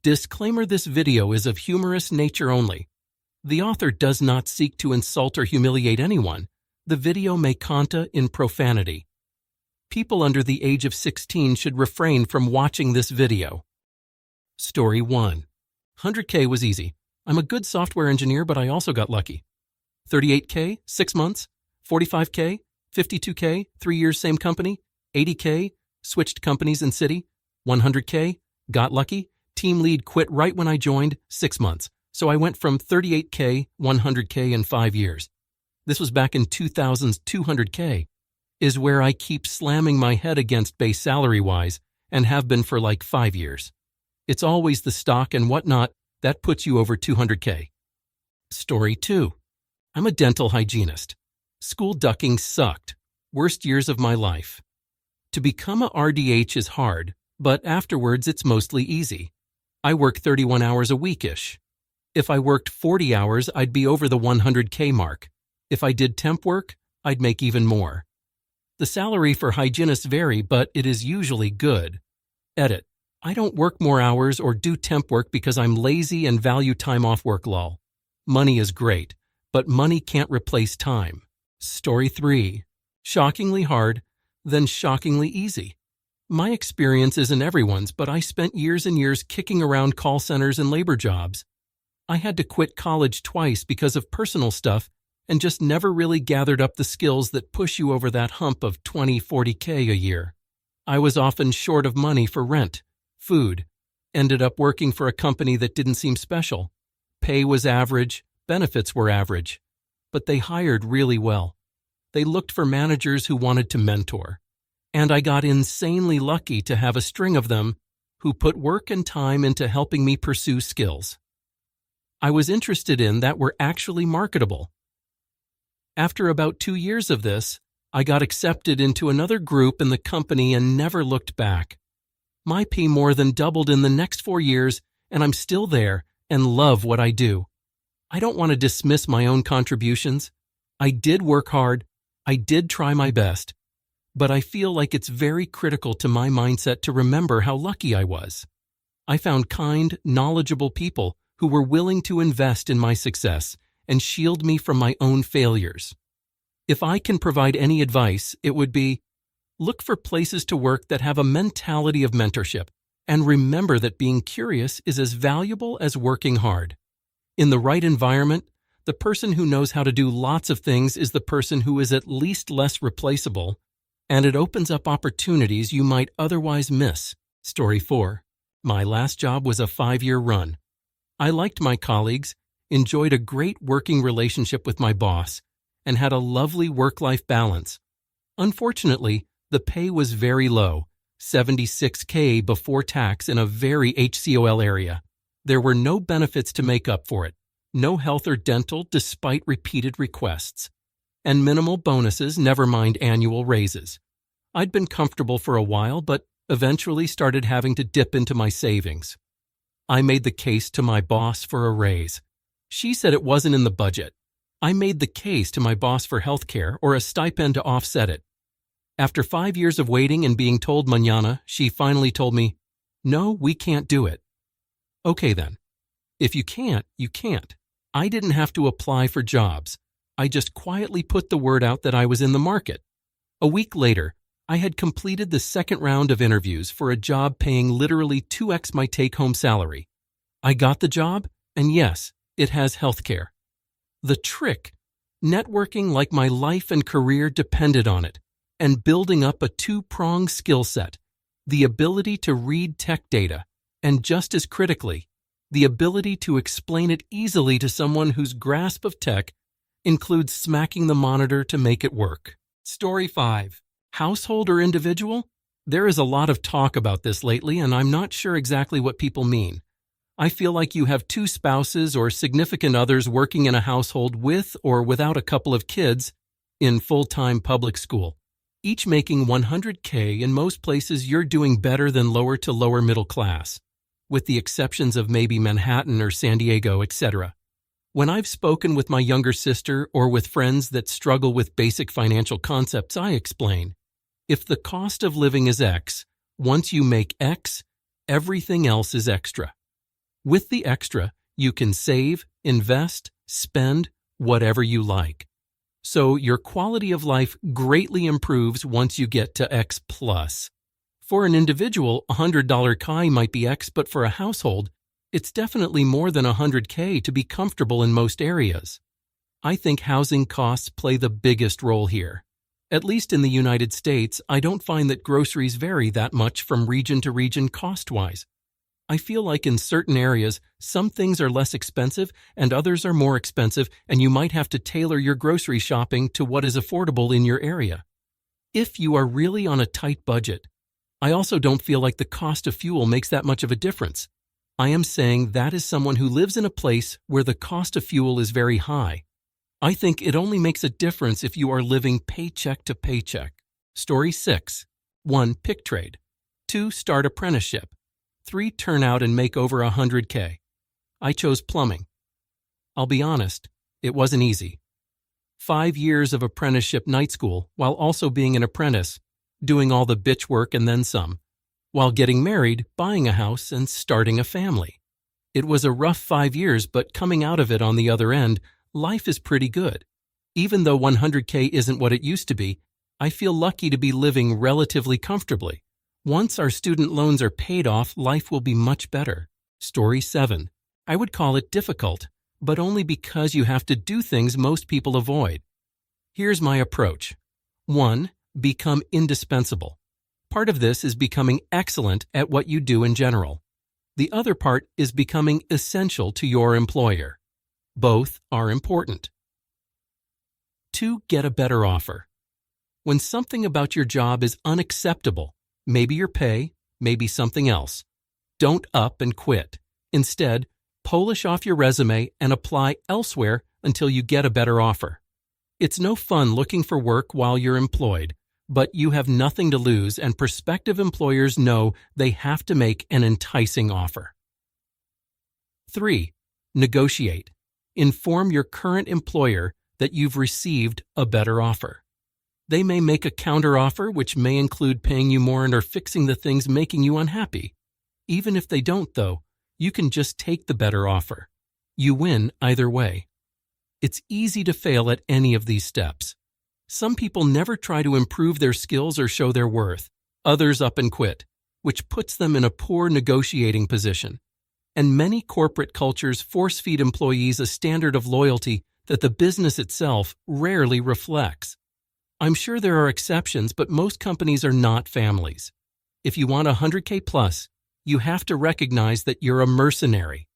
Disclaimer: this video is of humorous nature only. The author does not seek to insult or humiliate anyone. The video may contain profanity. People under the age of 16 should refrain from watching this video. Story 1. 100K was easy. I'm a good software engineer, but I also got lucky. 38K, 6 months. 45K, 52K, 3 years same company. 80K, switched companies and city. 100K, got lucky. Team lead quit right when I joined, 6 months. So I went from 38K, 100K in 5 years. This was back in 2000's 200K, is where I keep slamming my head against base salary-wise and have been for like 5 years. It's always the stock and whatnot that puts you over 200K. Story 2. I'm a dental hygienist. School ducking sucked. Worst years of my life. To become a RDH is hard, but afterwards it's mostly easy. I work 31 hours a week-ish. If I worked 40 hours, I'd be over the 100K mark. If I did temp work, I'd make even more. The salary for hygienists vary, but it is usually good. Edit. I don't work more hours or do temp work because I'm lazy and value time off work lol. Money is great, but money can't replace time. Story 3. Shockingly hard, then shockingly easy. My experience isn't everyone's, but I spent years and years kicking around call centers and labor jobs. I had to quit college twice because of personal stuff and just never really gathered up the skills that push you over that hump of 20–40K a year. I was often short of money for rent, food, ended up working for a company that didn't seem special. Pay was average, benefits were average, but they hired really well. They looked for managers who wanted to mentor. And I got insanely lucky to have a string of them who put work and time into helping me pursue skills I was interested in that were actually marketable. After about 2 years of this, I got accepted into another group in the company and never looked back. My pay more than doubled in the next 4 years, and I'm still there and love what I do. I don't want to dismiss my own contributions. I did work hard. I did try my best. But I feel like it's very critical to my mindset to remember how lucky I was. I found kind, knowledgeable people who were willing to invest in my success and shield me from my own failures. If I can provide any advice, it would be, look for places to work that have a mentality of mentorship, and remember that being curious is as valuable as working hard. In the right environment, the person who knows how to do lots of things is the person who is at least less replaceable, and it opens up opportunities you might otherwise miss. Story 4. My last job was a 5-year run. I liked my colleagues, enjoyed a great working relationship with my boss, and had a lovely work-life balance. Unfortunately, the pay was very low, $76K before tax in a very HCOL area. There were no benefits to make up for it, no health or dental despite repeated requests, and minimal bonuses, never mind annual raises. I'd been comfortable for a while, but eventually started having to dip into my savings. I made the case to my boss for a raise. She said it wasn't in the budget. I made the case to my boss for health care or a stipend to offset it. After 5 years of waiting and being told mañana, she finally told me, "No, we can't do it." Okay then. If you can't, you can't. I didn't have to apply for jobs. I just quietly put the word out that I was in the market. A week later, I had completed the second round of interviews for a job paying literally 2x my take-home salary. I got the job, and yes, it has healthcare. The trick, networking like my life and career depended on it, and building up a two-pronged skill set, the ability to read tech data, and just as critically, the ability to explain it easily to someone whose grasp of tech includes smacking the monitor to make it work. Story 5. Household or individual? There is a lot of talk about this lately, and I'm not sure exactly what people mean. I feel like you have 2 spouses or significant others working in a household with or without a couple of kids in full-time public school, each making 100K. In most places, you're doing better than lower to lower middle class, with the exceptions of maybe Manhattan or San Diego, etc. When I've spoken with my younger sister or with friends that struggle with basic financial concepts, I explain, if the cost of living is X, once you make X, everything else is extra. With the extra, you can save, invest, spend, whatever you like. So your quality of life greatly improves once you get to X plus. For an individual, $100 Kai might be X, but for a household, it's definitely more than $100K to be comfortable in most areas. I think housing costs play the biggest role here. At least in the United States, I don't find that groceries vary that much from region to region cost-wise. I feel like in certain areas, some things are less expensive and others are more expensive, and you might have to tailor your grocery shopping to what is affordable in your area. If you are really on a tight budget, I also don't feel like the cost of fuel makes that much of a difference. I am saying that is someone who lives in a place where the cost of fuel is very high. I think it only makes a difference if you are living paycheck to paycheck. Story 6. 1. Pick trade. 2. Start apprenticeship. 3. Turn out and make over $100K. I chose plumbing. I'll be honest, it wasn't easy. 5 years of apprenticeship night school while also being an apprentice, doing all the bitch work and then some, while getting married, buying a house, and starting a family. It was a rough 5 years, but coming out of it on the other end, life is pretty good. Even though $100K isn't what it used to be, I feel lucky to be living relatively comfortably. Once our student loans are paid off, life will be much better. Story 7. I would call it difficult, but only because you have to do things most people avoid. Here's my approach. 1. Become indispensable. Part of this is becoming excellent at what you do in general. The other part is becoming essential to your employer. Both are important. 2. Get a better offer. When something about your job is unacceptable, maybe your pay, maybe something else, don't up and quit. Instead, polish off your resume and apply elsewhere until you get a better offer. It's no fun looking for work while you're employed, but you have nothing to lose, and prospective employers know they have to make an enticing offer. 3. Negotiate. Inform your current employer that you've received a better offer. They may make a counteroffer, which may include paying you more and or fixing the things making you unhappy. Even if they don't, though, you can just take the better offer. You win either way. It's easy to fail at any of these steps. Some people never try to improve their skills or show their worth. Others up and quit, which puts them in a poor negotiating position. And many corporate cultures force-feed employees a standard of loyalty that the business itself rarely reflects. I'm sure there are exceptions, but most companies are not families. If you want $100K plus, you have to recognize that you're a mercenary.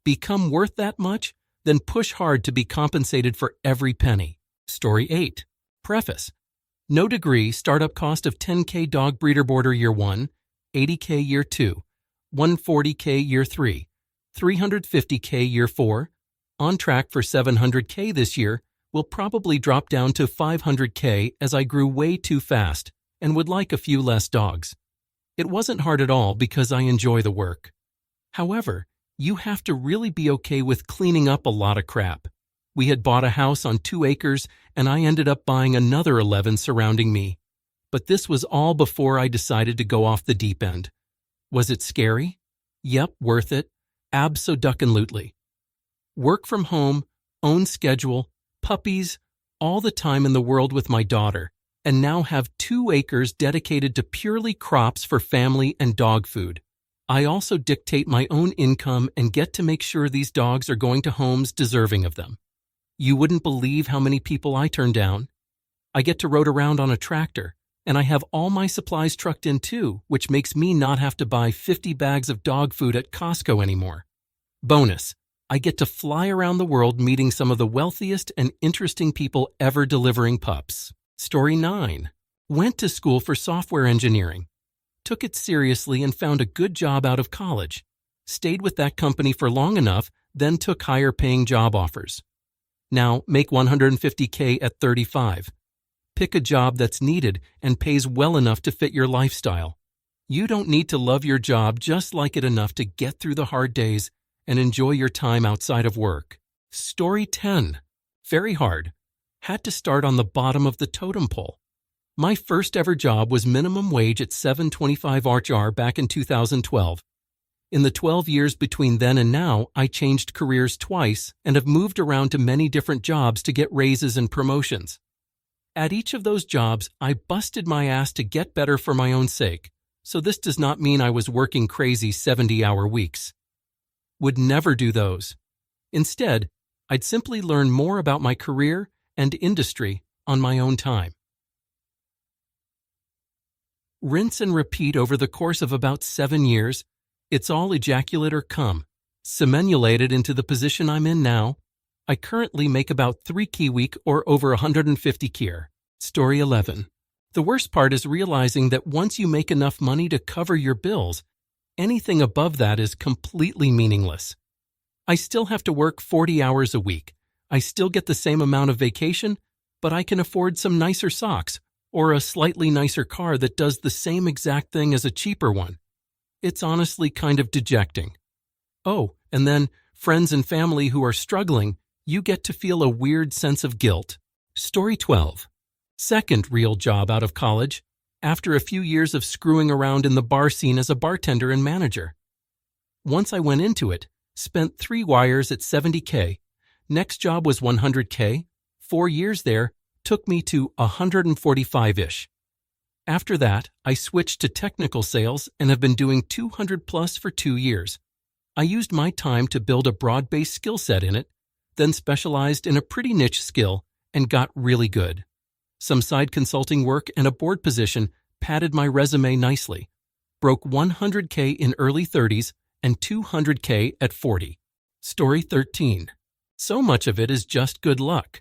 Become worth that much, then push hard to be compensated for every penny. Story 8. Preface. No degree, startup cost of $10K dog breeder boarder year 1, $80K year 2, $140K year 3, $350K year 4, on track for $700K this year, will probably drop down to $500K as I grew way too fast and would like a few less dogs. It wasn't hard at all because I enjoy the work. However, you have to really be okay with cleaning up a lot of crap. We had bought a house on 2 acres and I ended up buying another 11 surrounding me. But this was all before I decided to go off the deep end. Was it scary? Yep, worth it. Abso-duckin-lutely. Work from home, own schedule, puppies, all the time in the world with my daughter, and now have 2 acres dedicated to purely crops for family and dog food. I also dictate my own income and get to make sure these dogs are going to homes deserving of them. You wouldn't believe how many people I turn down. I get to road around on a tractor, and I have all my supplies trucked in too, which makes me not have to buy 50 bags of dog food at Costco anymore. Bonus, I get to fly around the world meeting some of the wealthiest and interesting people ever delivering pups. Story 9. Went to school for software engineering. Took it seriously and found a good job out of college. Stayed with that company for long enough, then took higher paying job offers. Now make $150K at 35. Pick a job that's needed and pays well enough to fit your lifestyle. You don't need to love your job, just like it enough to get through the hard days and enjoy your time outside of work. Story 10. Very hard. Had to start on the bottom of the totem pole. My first ever job was minimum wage at $7.25 HR back in 2012. In the 12 years between then and now, I changed careers twice and have moved around to many different jobs to get raises and promotions. At each of those jobs, I busted my ass to get better for my own sake, so this does not mean I was working crazy 70-hour weeks. Would never do those. Instead, I'd simply learn more about my career and industry on my own time. Rinse and repeat over the course of about 7 years. It's all ejaculate or cum, simulated into the position I'm in now. I currently make about 3K a week or over 150 K. Story 11. The worst part is realizing that once you make enough money to cover your bills, anything above that is completely meaningless. I still have to work 40 hours a week. I still get the same amount of vacation, but I can afford some nicer socks or a slightly nicer car that does the same exact thing as a cheaper one. It's honestly kind of dejecting. Oh, and then friends and family who are struggling, you get to feel a weird sense of guilt. Story 12. Second real job out of college, after a few years of screwing around in the bar scene as a bartender and manager. Once I went into it, spent 3 wires at 70K. Next job was 100K. 4 years there took me to 145-ish. After that, I switched to technical sales and have been doing 200 plus for 2 years. I used my time to build a broad-based skill set in it, then specialized in a pretty niche skill and got really good. Some side consulting work and a board position padded my resume nicely. Broke 100K in early 30s and 200K at 40. Story 13. So much of it is just good luck.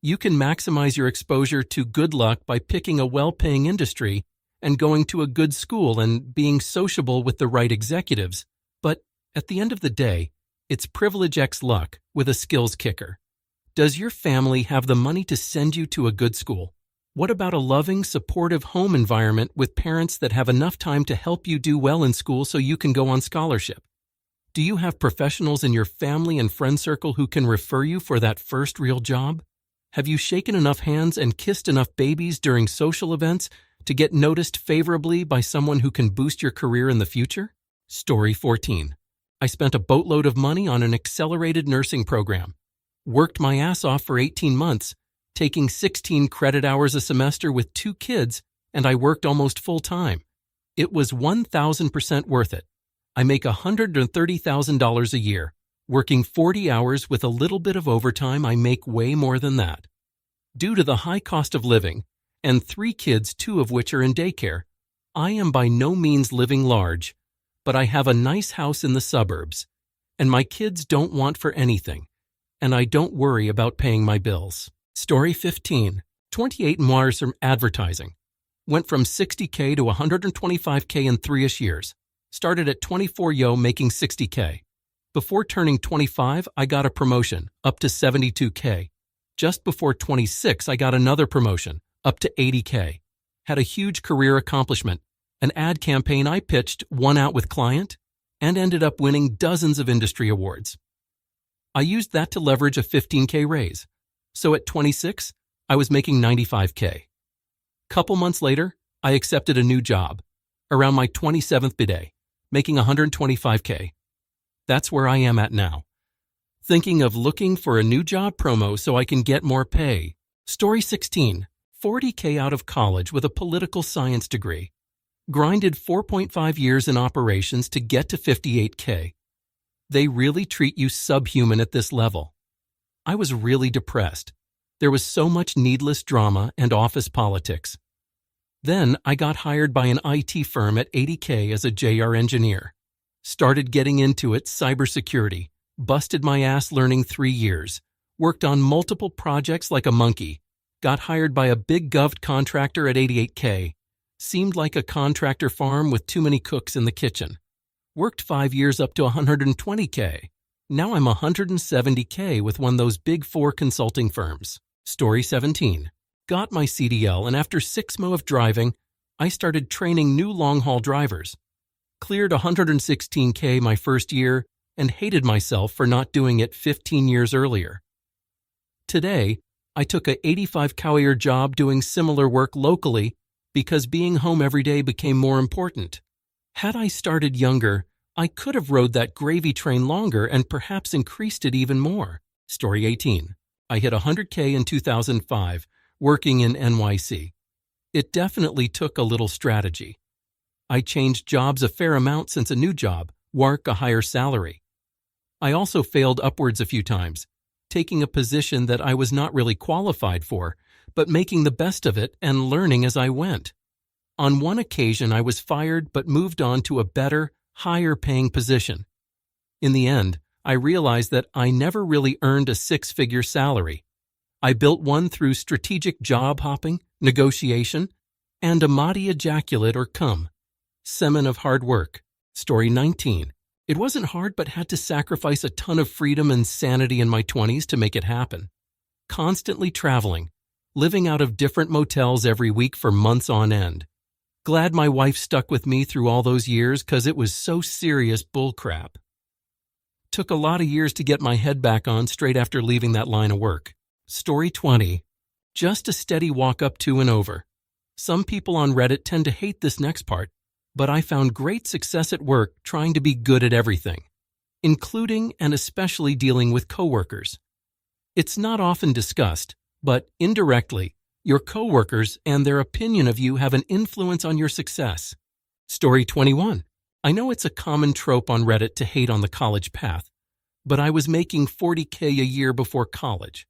You can maximize your exposure to good luck by picking a well-paying industry and going to a good school and being sociable with the right executives. But at the end of the day, it's privilege x luck with a skills kicker. Does your family have the money to send you to a good school? What about a loving, supportive home environment with parents that have enough time to help you do well in school so you can go on scholarship? Do you have professionals in your family and friend circle who can refer you for that first real job? Have you shaken enough hands and kissed enough babies during social events to get noticed favorably by someone who can boost your career in the future? Story 14. I spent a boatload of money on an accelerated nursing program. Worked my ass off for 18 months, taking 16 credit hours a semester with 2 kids, and I worked almost full time. It was 1,000% worth it. I make $130,000 a year. Working 40 hours with a little bit of overtime, I make way more than that. Due to the high cost of living, and 3 kids, 2 of which are in daycare, I am by no means living large, but I have a nice house in the suburbs, and my kids don't want for anything, and I don't worry about paying my bills. Story 15. 28 moires from advertising. Went from 60K to 125K in 3-ish years. Started at 24 yo making 60K. Before turning 25, I got a promotion, up to 72K. Just before 26, I got another promotion, up to 80K. Had a huge career accomplishment. An ad campaign I pitched won out with client and ended up winning dozens of industry awards. I used that to leverage a 15K raise. So at 26, I was making 95K. Couple months later, I accepted a new job, around my 27th bidet, making 125K. That's where I am at now. Thinking of looking for a new job promo so I can get more pay. Story 16. 40K out of college with a political science degree. Grinded 4.5 years in operations to get to 58K. They really treat you subhuman at this level. I was really depressed. There was so much needless drama and office politics. Then I got hired by an IT firm at 80K as a JR engineer. Started getting into it, cybersecurity. Busted my ass learning 3 years. Worked on multiple projects like a monkey. Got hired by a big gov contractor at 88K. Seemed like a contractor farm with too many cooks in the kitchen. Worked 5 years up to 120K. Now I'm 170K with one of those big 4 consulting firms. Story 17. Got my CDL, and after 6 months of driving, I started training new long-haul drivers. Cleared 116K my first year and hated myself for not doing it 15 years earlier. Today, I took a 85K job doing similar work locally because being home every day became more important. Had I started younger, I could have rode that gravy train longer and perhaps increased it even more. Story 18. I hit 100K in 2005, working in NYC. It definitely took a little strategy. I changed jobs a fair amount since a new job, work a higher salary. I also failed upwards a few times, taking a position that I was not really qualified for, but making the best of it and learning as I went. On one occasion, I was fired but moved on to a better, higher-paying position. In the end, I realized that I never really earned a six-figure salary. I built one through strategic job hopping, negotiation, and a Mahdi ejaculate or cum. Semen of hard work. Story 19. It wasn't hard but had to sacrifice a ton of freedom and sanity in my 20s to make it happen. Constantly traveling, living out of different motels every week for months on end. Glad my wife stuck with me through all those years because it was so serious bullcrap. Took a lot of years to get my head back on straight after leaving that line of work. Story 20. Just a steady walk up to and over. Some people on Reddit tend to hate this next part, but I found great success at work trying to be good at everything, including and especially dealing with coworkers. It's not often discussed, but indirectly, your coworkers and their opinion of you have an influence on your success. Story 21. I know it's a common trope on Reddit to hate on the college path, but I was making 40K a year before college.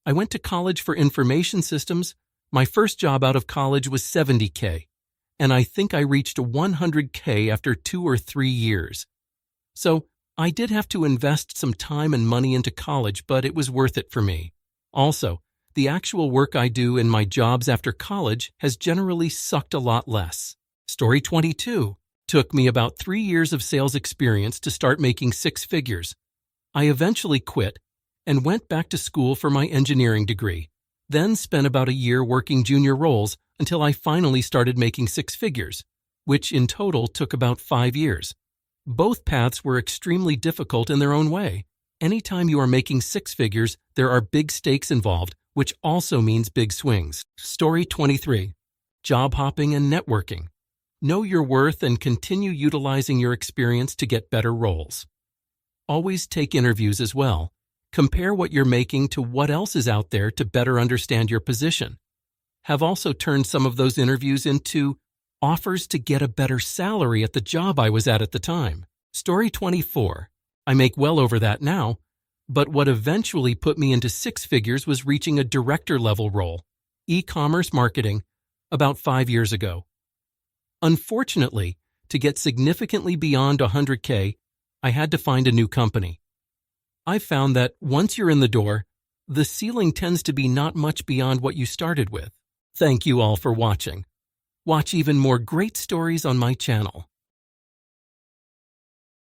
I went to college for information systems. My first job out of college was 70K, and I think I reached 100K after 2 or 3 years. So I did have to invest some time and money into college, but it was worth it for me. Also, the actual work I do in my jobs after college has generally sucked a lot less. Story 22. Took me about 3 years of sales experience to start making 6 figures. I eventually quit and went back to school for my engineering degree, then spent about a year working junior roles until I finally started making 6 figures, which in total took about 5 years. Both paths were extremely difficult in their own way. Anytime you are making 6 figures, there are big stakes involved, which also means big swings. Story 23. Job hopping and networking. Know your worth and continue utilizing your experience to get better roles. Always take interviews as well. Compare what you're making to what else is out there to better understand your position. Have also turned some of those interviews into offers to get a better salary at the job I was at the time. Story 24. I make well over that now, but what eventually put me into 6 figures was reaching a director-level role, e-commerce marketing, about 5 years ago. Unfortunately, to get significantly beyond 100K, I had to find a new company. I've found that once you're in the door, the ceiling tends to be not much beyond what you started with. Thank you all for watching. Watch even more great stories on my channel.